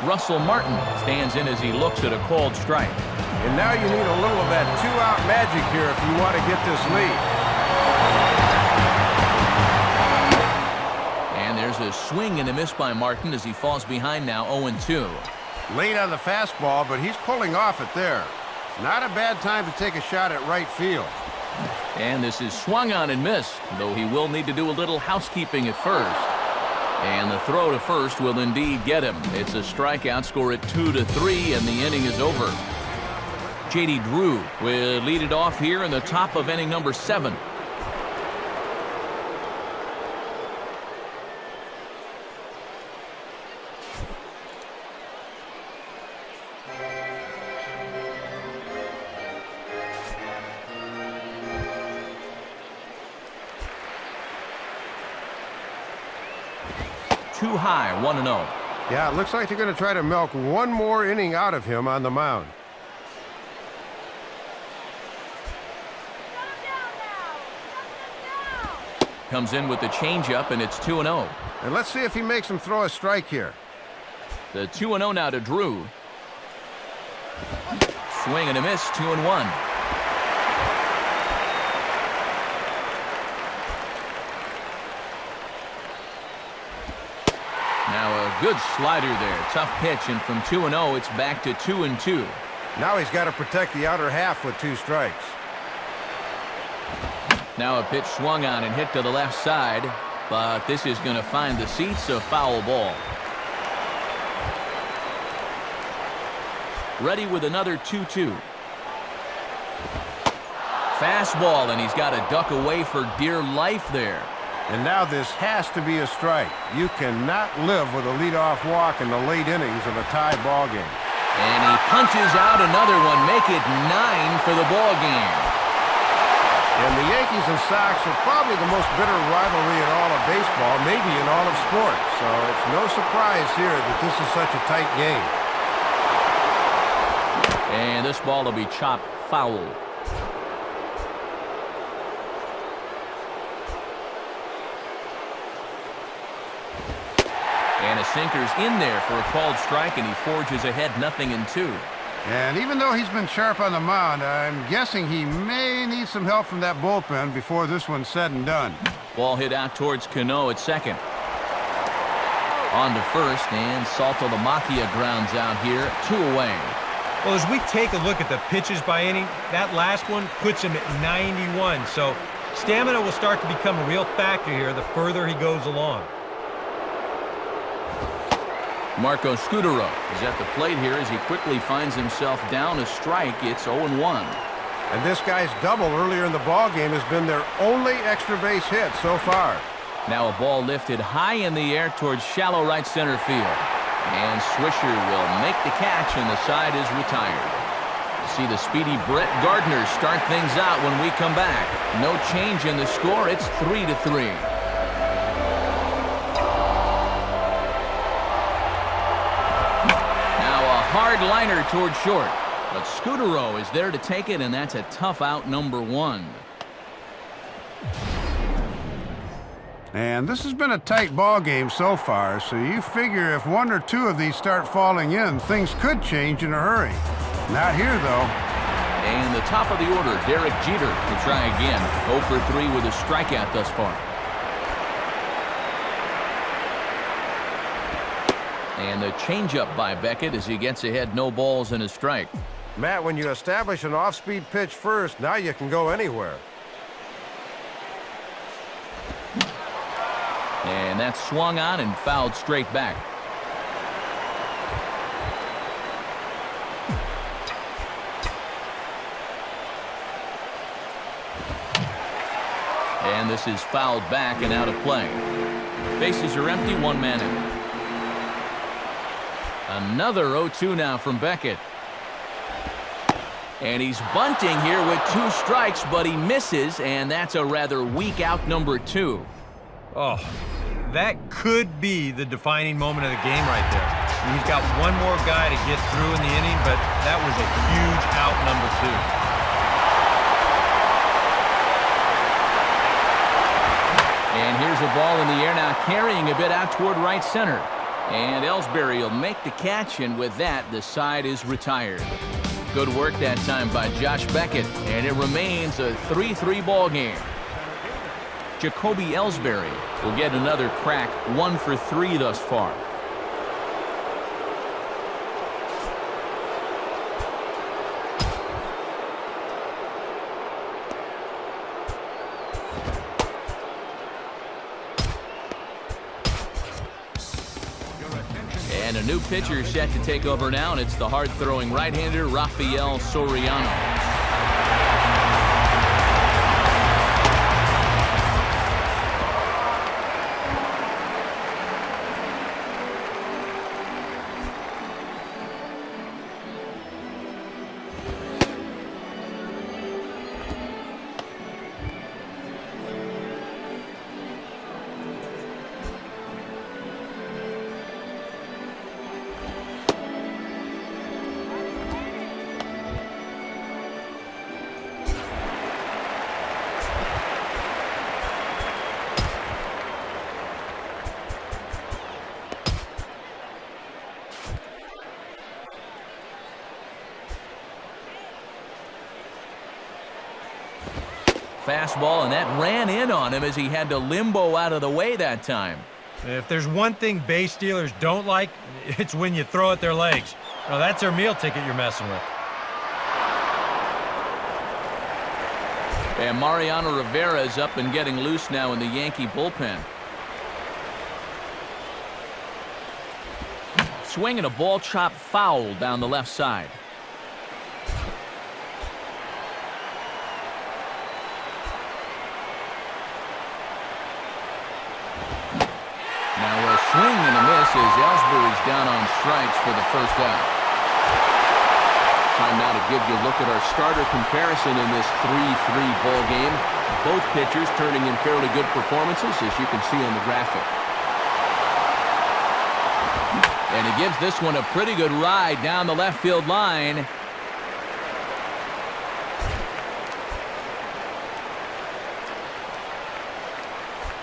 Russell Martin stands in as he looks at a called strike. And now you need a little of that 2-out magic here if you want to get this lead. And there's a swing and a miss by Martin as he falls behind now 0-2. Late on the fastball, but he's pulling off it there. Not a bad time to take a shot at right field. And this is swung on and missed, though he will need to do a little housekeeping at first. And the throw to first will indeed get him. It's a strikeout, score at 2-3, and the inning is over. J.D. Drew will lead it off here in the top of inning number 7. too high, 1-0. Yeah, it looks like they're going to try to milk one more inning out of him on the mound. Comes in with the changeup, and it's 2-0. And let's see if he makes him throw a strike here. The 2-0 now to Drew. Swing and a miss, 2-1. Now a good slider there. Tough pitch, and from 2-0, it's back to 2-2. Now he's got to protect the outer half with 2 strikes. Now a pitch swung on and hit to the left side, but this is going to find the seats, a foul ball. Ready with another 2-2. Fastball, and he's got to duck away for dear life there. And now this has to be a strike. You cannot live with a leadoff walk in the late innings of a tie ball game. And he punches out another one, make it 9 for the ball game. And the Yankees and Sox are probably the most bitter rivalry in all of baseball, maybe in all of sports. So it's no surprise here that this is such a tight game. And this ball will be chopped foul. And a sinker's in there for a called strike, and he forges ahead 0-2. And even though he's been sharp on the mound, I'm guessing he may need some help from that bullpen before this one's said and done. Ball hit out towards Cano at second. On to first, and Saltalamacchia grounds out here, 2 away. Well, as we take a look at the pitches by inning, that last one puts him at 91. So stamina will start to become a real factor here the further he goes along. Marco Scutaro is at the plate here as he quickly finds himself down a strike. It's 0-1. And this guy's double earlier in the ball game has been their only extra base hit so far. Now a ball lifted high in the air towards shallow right center field. And Swisher will make the catch, and the side is retired. See the speedy Brett Gardner start things out when we come back. No change in the score. It's 3-3. Hard liner toward short, but Scutaro is there to take it, and that's a tough out, number 1. And this has been a tight ball game so far, so you figure if 1 or 2 of these start falling in, things could change in a hurry. Not here, though. And the top of the order, Derek Jeter will try again. 0 for 3 with a strikeout thus far. And the changeup by Beckett as he gets ahead, no balls and a strike. Matt, when you establish an off-speed pitch first, now you can go anywhere. And that's swung on and fouled straight back. And this is fouled back and out of play. Bases are empty, 1 man out. Another 0-2 now from Beckett. And he's bunting here with 2 strikes, but he misses, and that's a rather weak out, number 2. Oh, that could be the defining moment of the game right there. And he's got one more guy to get through in the inning, but that was a huge out, number 2. And here's a ball in the air now, carrying a bit out toward right center. And Ellsbury will make the catch, and with that, the side is retired. Good work that time by Josh Beckett, and it remains a 3-3 ball game. Jacoby Ellsbury will get another crack, 1 for 3 thus far. And a new pitcher set to take over now, and it's the hard-throwing right-hander Rafael Soriano. fastball, and that ran in on him as he had to limbo out of the way that time. If there's one thing base stealers don't like, it's when you throw at their legs. Well, that's their meal ticket you're messing with. And Mariano Rivera is up and getting loose now in the Yankee bullpen. Swinging a ball chopped foul down the left side. Now a swing and a miss as Ellsbury's down on strikes for the first out. Time now to give you a look at our starter comparison in this 3-3 ball game. Both pitchers turning in fairly good performances, as you can see on the graphic. And he gives this one a pretty good ride down the left field line.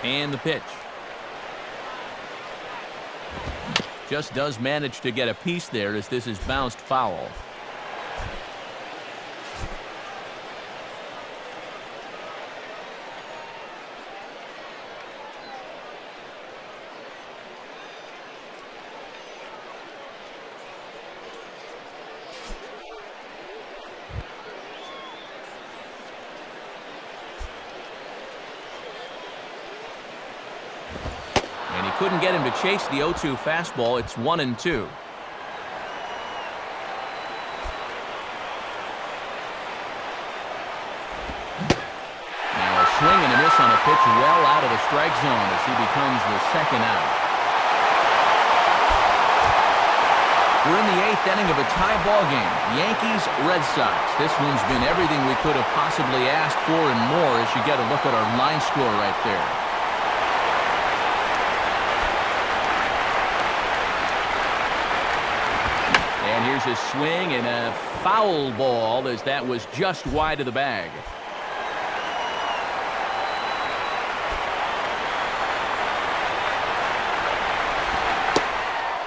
And the pitch. Just does manage to get a piece there as this is bounced foul. Couldn't get him to chase the 0-2 fastball. It's 1-2. Now a swing and a miss on a pitch well out of the strike zone as he becomes the second out. We're in the 8th inning of a tie ball game. Yankees-Red Sox. This one's been everything we could have possibly asked for and more as you get a look at our line score right there. And here's a swing and a foul ball as that was just wide of the bag.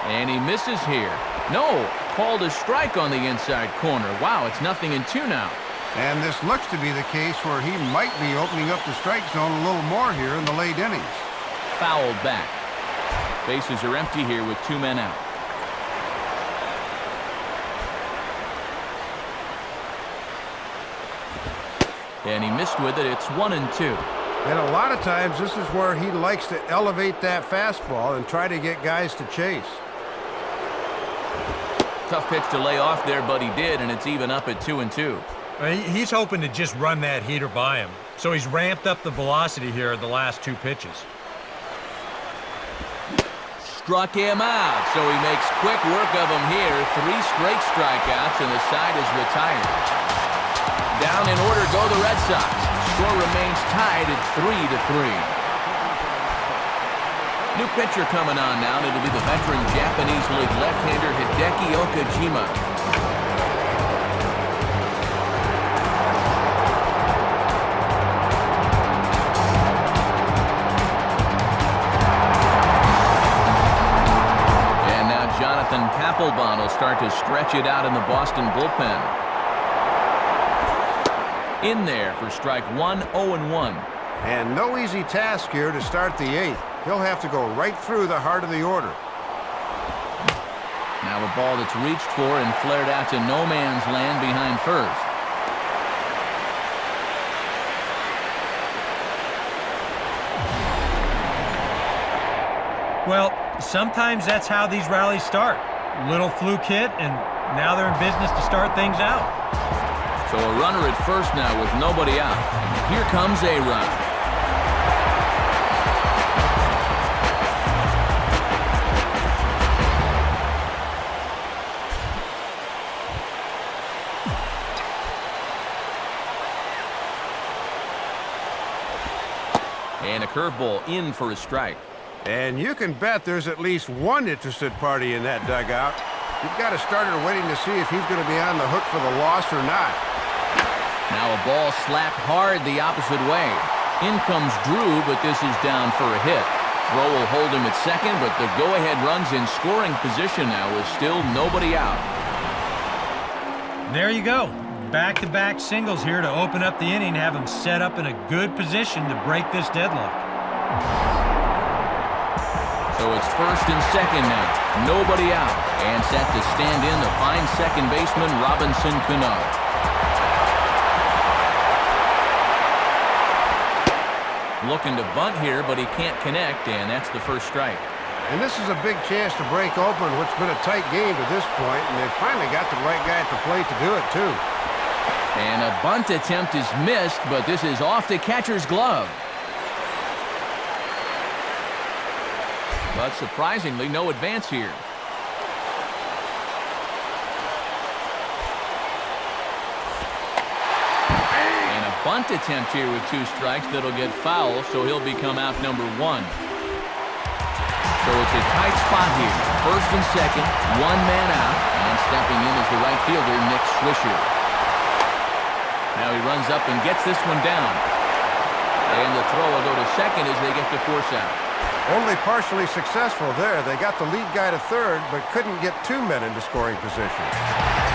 And he misses here. No, called a strike on the inside corner. Wow, it's 0-2 now. And this looks to be the case where he might be opening up the strike zone a little more here in the late innings. Fouled back. Bases are empty here with 2 men out. And he missed with it. It's 1-2. And a lot of times this is where he likes to elevate that fastball and try to get guys to chase. Tough pitch to lay off there, but he did, and it's even up at 2-2. He's hoping to just run that heater by him. So he's ramped up the velocity here in the last 2 pitches. Struck him out, so he makes quick work of him here. 3 straight strikeouts, and the side is retired. Down in order go the Red Sox. Score remains tied at 3-3. New pitcher coming on now, and it'll be the veteran Japanese League left-hander Hideki Okajima. And now Jonathan Papelbon will start to stretch it out in the Boston bullpen. In there for strike 1, 0-1. And no easy task here to start the 8th. He'll have to go right through the heart of the order. Now a ball that's reached for and flared out to no man's land behind first. Well, sometimes that's how these rallies start. Little fluke hit, and now they're in business to start things out. So a runner at first now with nobody out. Here comes A-Rod. And a curveball in for a strike. And you can bet there's at least one interested party in that dugout. You've got a starter waiting to see if he's going to be on the hook for the loss or not. Now a ball slapped hard the opposite way. In comes Drew, but this is down for a hit. Throw will hold him at second, but the go-ahead run's in scoring position now with still nobody out. There you go. back-to-back singles here to open up the inning, have him set up in a good position to break this deadlock. So it's first and second now. Nobody out. And set to stand in the fine second baseman, Robinson Cano. Looking to bunt here, but he can't connect, and that's the first strike. And this is a big chance to break open what's been a tight game to this point, and they've finally got the right guy at the plate to do it, too. And a bunt attempt is missed, but this is off the catcher's glove. But surprisingly, no advance here. And a bunt attempt here with 2 strikes that'll get foul, so he'll become out number 1. So it's a tight spot here. First and second, 1 man out, and stepping in is the right fielder, Nick Swisher. Now he runs up and gets this one down. And the throw will go to second as they get the force out. Only partially successful there. They got the lead guy to third, but couldn't get 2 men into scoring position.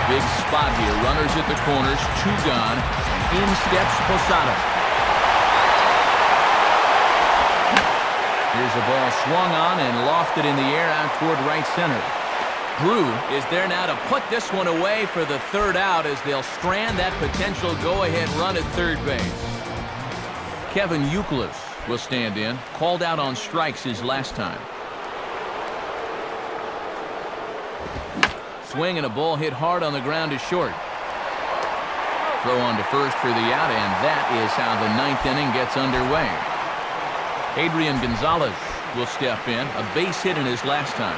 Big spot here. Runners at the corners, 2 gone. And in steps Posada. Here's a ball swung on and lofted in the air out toward right center. Drew is there now to put this one away for the 3rd out as they'll strand that potential go-ahead run at third base. Kevin Youkilis will stand in. Called out on strikes his last time. Swing and a ball hit hard on the ground to short. Throw on to first for the out, and that is how the 9th inning gets underway. Adrian Gonzalez will step in. A base hit in his last time.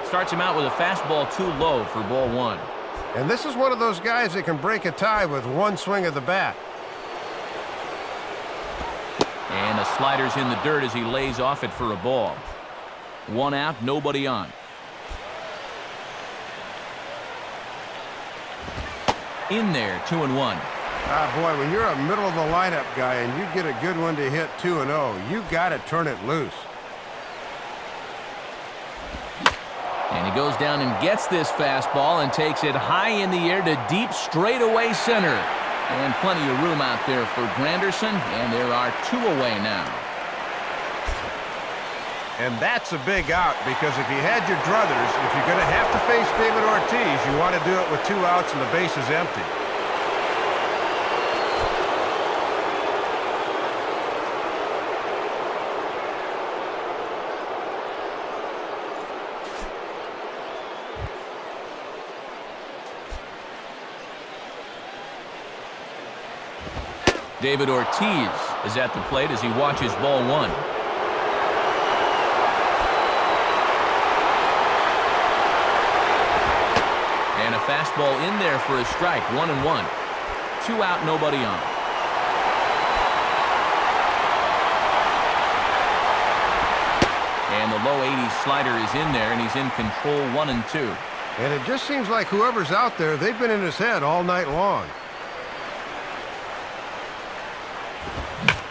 Starts him out with a fastball too low for ball 1. And this is one of those guys that can break a tie with 1 swing of the bat. And the slider's in the dirt as he lays off it for a ball. 1 out, nobody on. In there, 2-1. Ah, boy, when you're a middle-of-the-lineup guy and you get a good one to hit 2-0, you got to turn it loose. And he goes down and gets this fastball and takes it high in the air to deep straightaway center. And plenty of room out there for Granderson, and there are 2 away now. And that's a big out, because if you had your druthers, if you're going to have to face David Ortiz, you want to do it with 2 outs and the base is empty. David Ortiz is at the plate as he watches ball 1. And a fastball in there for a strike. 1-1. 2 out, nobody on. And the low 80s slider is in there, and he's in control. 1-2. And it just seems like whoever's out there, they've been in his head all night long.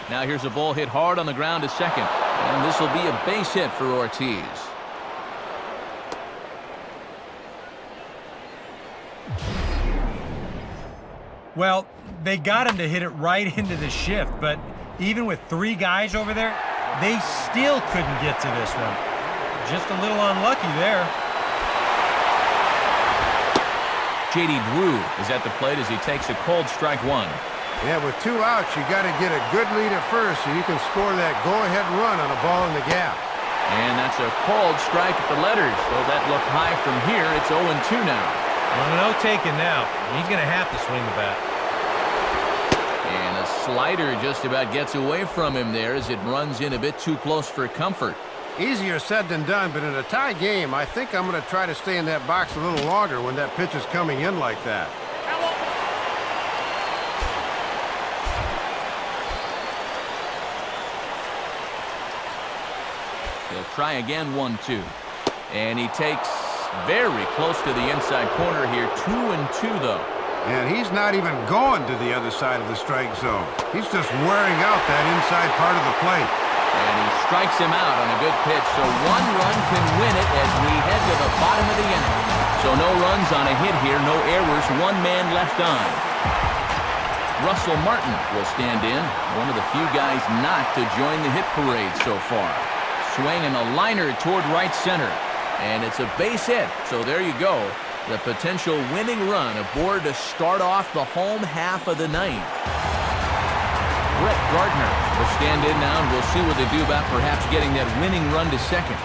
Now here's a ball hit hard on the ground to second. And this will be a base hit for Ortiz. Well, they got him to hit it right into the shift, but even with 3 guys over there, they still couldn't get to this one. Just a little unlucky there. J.D. Drew is at the plate as he takes a called strike 1. Yeah, with 2 outs, you got to get a good lead at first so you can score that go-ahead run on a ball in the gap. And that's a called strike at the letters. Though that looked high from here, it's 0-2 now. Well, no taking now. He's going to have to swing the bat. And a slider just about gets away from him there as it runs in a bit too close for comfort. Easier said than done, but in a tie game, I think I'm going to try to stay in that box a little longer when that pitch is coming in like that. He'll try again, 1-2. And he takes very close to the inside corner here. 2-2, though. And he's not even going to the other side of the strike zone. He's just wearing out that inside part of the plate. And he strikes him out on a good pitch, so one run can win it as we head to the bottom of the inning. So no runs on a hit here, no errors, one man left on. Russell Martin will stand in, one of the few guys not to join the hit parade so far. Swinging a liner toward right center, and it's a base hit, so there you go. The potential winning run aboard to start off the home half of the ninth. Brett Gardner will stand in now, and we'll see what they do about perhaps getting that winning run to second.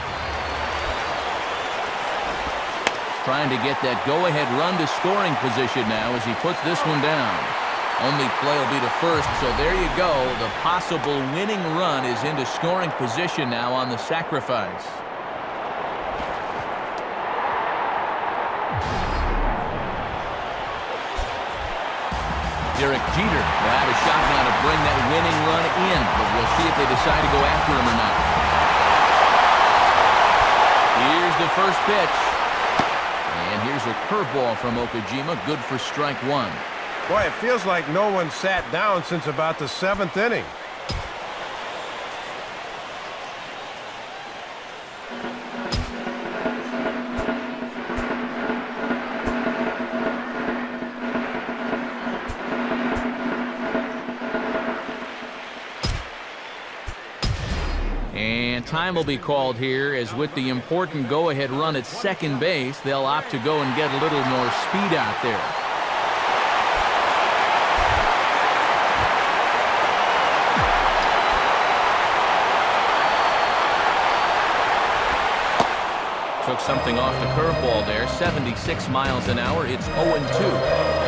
Trying to get that go-ahead run to scoring position now as he puts this one down. Only play will be to first, so there you go. The possible winning run is into scoring position now on the sacrifice. Derek Jeter will have a shot now to bring that winning run in, but we'll see if they decide to go after him or not. Here's the first pitch. And here's a curveball from Okajima, good for strike one. Boy, it feels like no one sat down since about the 7th inning. And time will be called here, as with the important go-ahead run at second base, they'll opt to go and get a little more speed out there. Took something off the curveball there, 76 miles an hour. It's 0-2.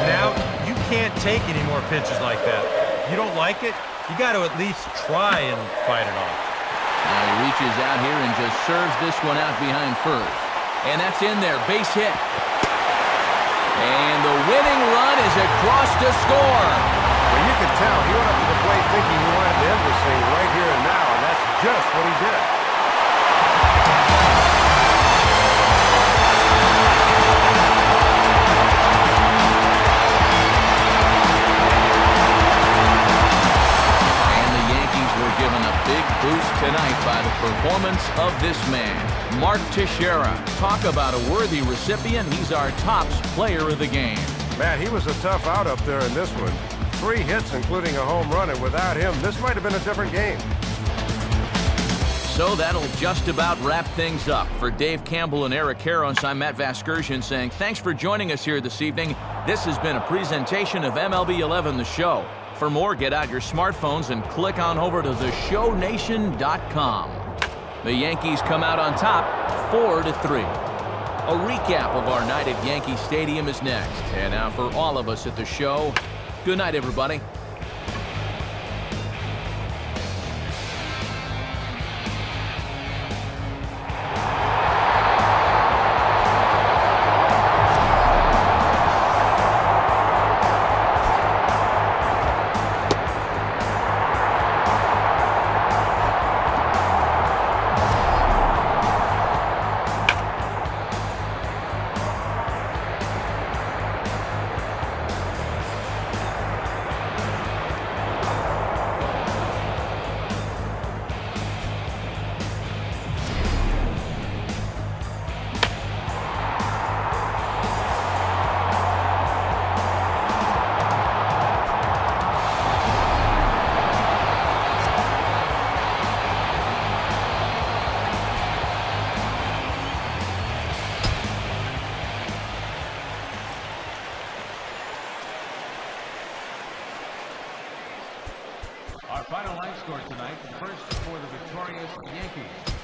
Now, you can't take any more pitches like that. You don't like it, you got to at least try and fight it off. Now he reaches out here and just serves this one out behind first. And that's in there, base hit. And the winning run is across to score. Well, you could tell he went up to the plate thinking he wanted to end this thing right here and now, and that's just what he did. Given a big boost tonight by the performance of this man, Mark Teixeira. Talk about a worthy recipient. He's our tops player of the game. Man, he was a tough out up there in this one. 3 hits, including a home run, and without him, this might have been a different game. So that'll just about wrap things up. For Dave Campbell and Eric Karros, I'm Matt Vasgersian saying thanks for joining us here this evening. This has been a presentation of MLB 11 The Show. For more, get out your smartphones and click on over to theshownation.com. The Yankees come out on top, 4-3. A recap of our night at Yankee Stadium is next. And now for all of us at the show, good night, everybody. Our final line score tonight, first for the victorious Yankees.